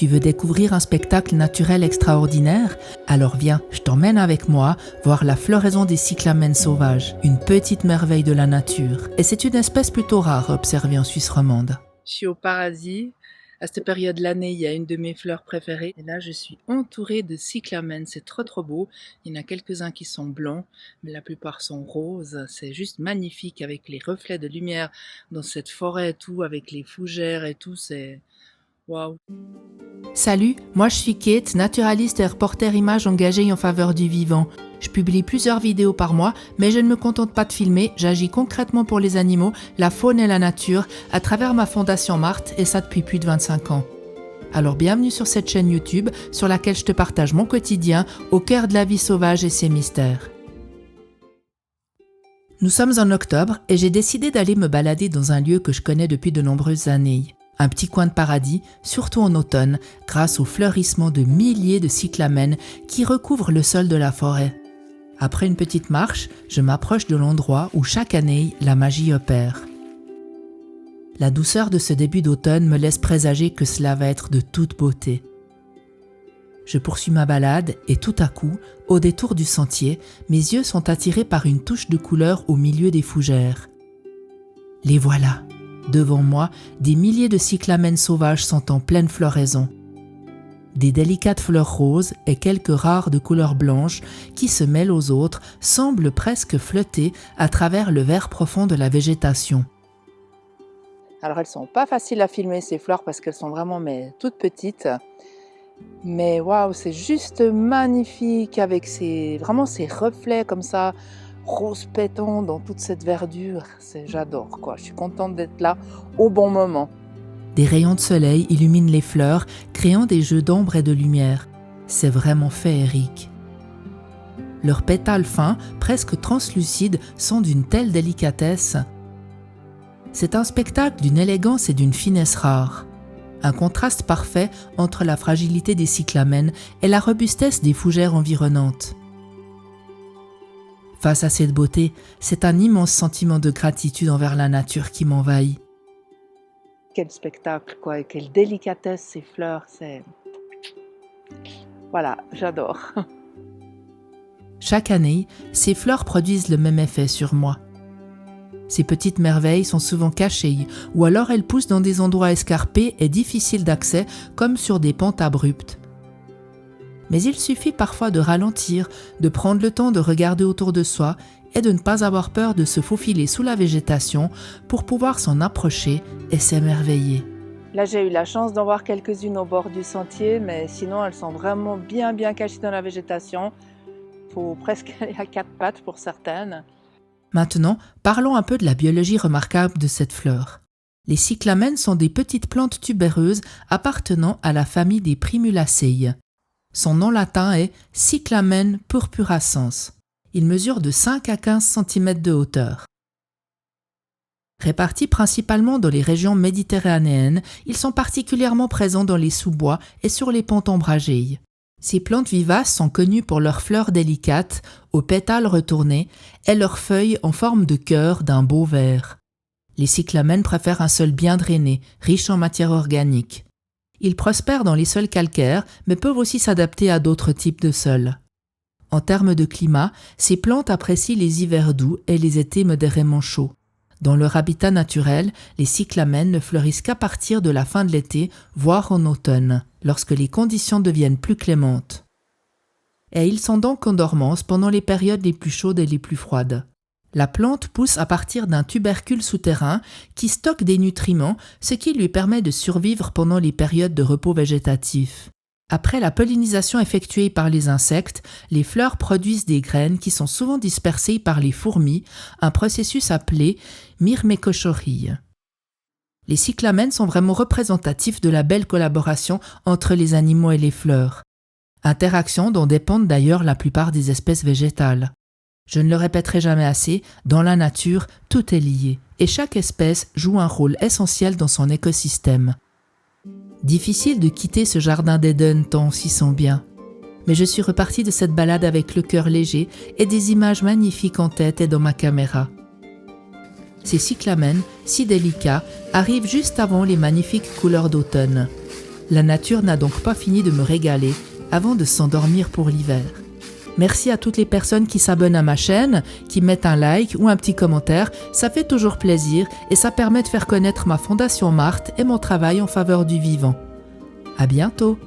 Tu veux découvrir un spectacle naturel extraordinaire? Alors viens, je t'emmène avec moi voir la floraison des cyclamènes sauvages, une petite merveille de la nature. Et c'est une espèce plutôt rare observée en Suisse romande. Je suis au paradis. À cette période de l'année, il y a une de mes fleurs préférées. Et là, je suis entourée de cyclamènes. C'est trop beau. Il y en a quelques-uns qui sont blancs, mais la plupart sont roses. C'est juste magnifique avec les reflets de lumière dans cette forêt et tout, avec les fougères et tout. C'est waouh. Salut, moi je suis Kate, naturaliste et reporter image engagée en faveur du vivant. Je publie plusieurs vidéos par mois, mais je ne me contente pas de filmer, j'agis concrètement pour les animaux, la faune et la nature, à travers ma fondation Marthe, et ça depuis plus de 25 ans. Alors bienvenue sur cette chaîne YouTube, sur laquelle je te partage mon quotidien, au cœur de la vie sauvage et ses mystères. Nous sommes en octobre, et j'ai décidé d'aller me balader dans un lieu que je connais depuis de nombreuses années. Un petit coin de paradis, surtout en automne, grâce au fleurissement de milliers de cyclamènes qui recouvrent le sol de la forêt. Après une petite marche, je m'approche de l'endroit où chaque année, la magie opère. La douceur de ce début d'automne me laisse présager que cela va être de toute beauté. Je poursuis ma balade et tout à coup, au détour du sentier, mes yeux sont attirés par une touche de couleur au milieu des fougères. Les voilà! Devant moi, des milliers de cyclamènes sauvages sont en pleine floraison. Des délicates fleurs roses et quelques rares de couleur blanche qui se mêlent aux autres semblent presque flotter à travers le vert profond de la végétation. Alors elles sont pas faciles à filmer ces fleurs parce qu'elles sont vraiment toutes petites. Mais waouh, c'est juste magnifique avec ces reflets comme ça, rose pétant dans toute cette verdure. J'adore quoi, je suis contente d'être là au bon moment. Des rayons de soleil illuminent les fleurs, créant des jeux d'ombre et de lumière. C'est vraiment féerique. Leurs pétales fins, presque translucides, sont d'une telle délicatesse. C'est un spectacle d'une élégance et d'une finesse rares. Un contraste parfait entre la fragilité des cyclamènes et la robustesse des fougères environnantes. Face à cette beauté, c'est un immense sentiment de gratitude envers la nature qui m'envahit. Quel spectacle, quoi, et quelle délicatesse ces fleurs, Voilà, j'adore. Chaque année, ces fleurs produisent le même effet sur moi. Ces petites merveilles sont souvent cachées, ou alors elles poussent dans des endroits escarpés et difficiles d'accès, comme sur des pentes abruptes. Mais il suffit parfois de ralentir, de prendre le temps de regarder autour de soi et de ne pas avoir peur de se faufiler sous la végétation pour pouvoir s'en approcher et s'émerveiller. Là, j'ai eu la chance d'en voir quelques-unes au bord du sentier, mais sinon, elles sont vraiment bien cachées dans la végétation. Il faut presque aller à quatre pattes pour certaines. Maintenant, parlons un peu de la biologie remarquable de cette fleur. Les cyclamènes sont des petites plantes tubéreuses appartenant à la famille des Primulaceae. Son nom latin est Cyclamen purpurascens. Il mesure de 5 à 15 cm de hauteur. Répartis principalement dans les régions méditerranéennes, ils sont particulièrement présents dans les sous-bois et sur les pentes ombragées. Ces plantes vivaces sont connues pour leurs fleurs délicates, aux pétales retournés, et leurs feuilles en forme de cœur d'un beau vert. Les cyclamènes préfèrent un sol bien drainé, riche en matière organique. Ils prospèrent dans les sols calcaires, mais peuvent aussi s'adapter à d'autres types de sols. En termes de climat, ces plantes apprécient les hivers doux et les étés modérément chauds. Dans leur habitat naturel, les cyclamènes ne fleurissent qu'à partir de la fin de l'été, voire en automne, lorsque les conditions deviennent plus clémentes. Et ils sont donc en dormance pendant les périodes les plus chaudes et les plus froides. La plante pousse à partir d'un tubercule souterrain qui stocke des nutriments, ce qui lui permet de survivre pendant les périodes de repos végétatif. Après la pollinisation effectuée par les insectes, les fleurs produisent des graines qui sont souvent dispersées par les fourmis, un processus appelé myrmécochorie. Les cyclamènes sont vraiment représentatifs de la belle collaboration entre les animaux et les fleurs. Interaction dont dépendent d'ailleurs la plupart des espèces végétales. Je ne le répéterai jamais assez, dans la nature, tout est lié, et chaque espèce joue un rôle essentiel dans son écosystème. Difficile de quitter ce jardin d'Éden tant on s'y sent bien. Mais je suis repartie de cette balade avec le cœur léger et des images magnifiques en tête et dans ma caméra. Ces cyclamènes, si délicats, arrivent juste avant les magnifiques couleurs d'automne. La nature n'a donc pas fini de me régaler avant de s'endormir pour l'hiver. Merci à toutes les personnes qui s'abonnent à ma chaîne, qui mettent un like ou un petit commentaire, ça fait toujours plaisir et ça permet de faire connaître ma Fondation Marthe et mon travail en faveur du vivant. À bientôt!